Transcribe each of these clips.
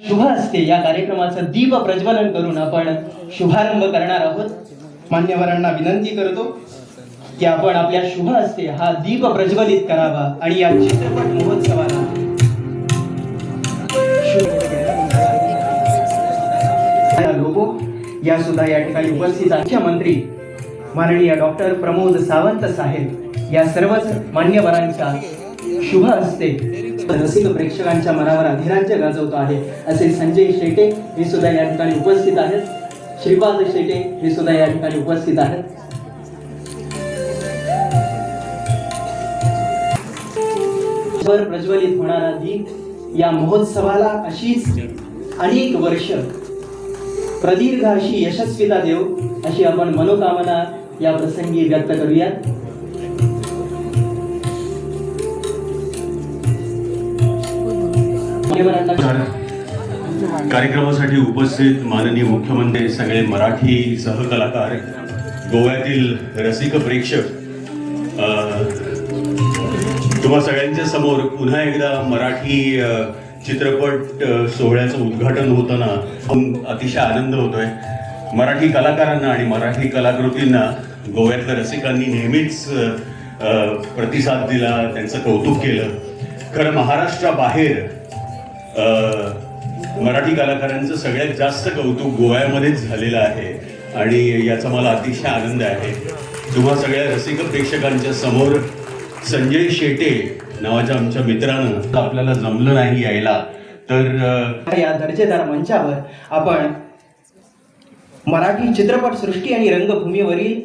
शुभ असते या कार्यक्रमाचं दीप प्रज्वलन करून आपण शुभारंभ करणार आहोत। मान्यवरांना विनंती करतो की आपण आपल्या शुभ असते हा दीप प्रज्वलित करावा आणि या चित्रपट महोत्सवाला लोगो या सुद्धा या ठिकाणी उपस्थित मुख्यमंत्री माननीय डॉक्टर प्रमोद सावंत साहेब या सर्वच मान्यवरांच्या शुभ हस्ते रसिक प्रेक्षकांच्या मनावर अधिराज्य गाजवतो आहे असे संजय शेटे हे सुद्धा या ठिकाणी उपस्थित आहेत। श्रीपाद शेटे हे सुद्धा या ठिकाणी उपस्थित आहेत। प्रज्वलित होणारा दीप या महोत्सवाला अशीच अनेक वर्ष प्रदीर्घ अशी यशस्वीता देव अशी आपण मनोकामना या प्रसंगी व्यक्त करूया। कार्यक्रमासाठी उपस्थित माननीय मुख्यमंत्री, सगळे मराठी सहकलाकार, गोव्यातील रसिक प्रेक्षक, तुम्हा सगळ्यांच्या समोर पुन्हा एकदा मराठी चित्रपट सोहळ्याचं उद्घाटन होताना अतिशय आनंद होतोय। मराठी कलाकारांना आणि मराठी कलाकृतींना गोव्यातल्या रसिकांनी नेहमीच प्रतिसाद दिला, त्यांचं कौतुक केलं। खरं महाराष्ट्राबाहेर मराठी कलाकारांचं सगळ्यात जास्त कौतुक गोव्यामध्येच झालेलं आहे आणि याचा मला अतिशय आनंद आहे। तुम्हा सगळ्या रसिक प्रेक्षकांच्या समोर संजय शेटे नावाच्या आमच्या मित्रानं आपल्याला जमलं नाही यायला, तर या दर्जेदार मंचावर आपण मराठी चित्रपटसृष्टी आणि रंगभूमीवरील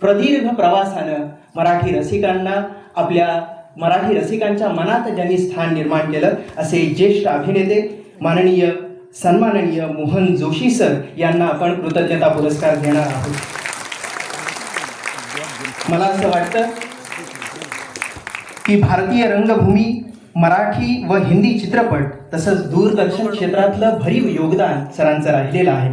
प्रदीर्घ प्रवासानं मराठी रसिकांना, आपल्या मराठी रसिकांच्या मनात ज्यांनी स्थान निर्माण केलं असे ज्येष्ठ अभिनेते माननीय सन्माननीय मोहन जोशी सर यांना आपण कृतज्ञता पुरस्कार देणार आहोत। मला असं वाटतं की भारतीय रंगभूमी, मराठी व हिंदी चित्रपट तसंच दूरदर्शन क्षेत्रातलं भरीव योगदान सरांचं राहिलेलं आहे।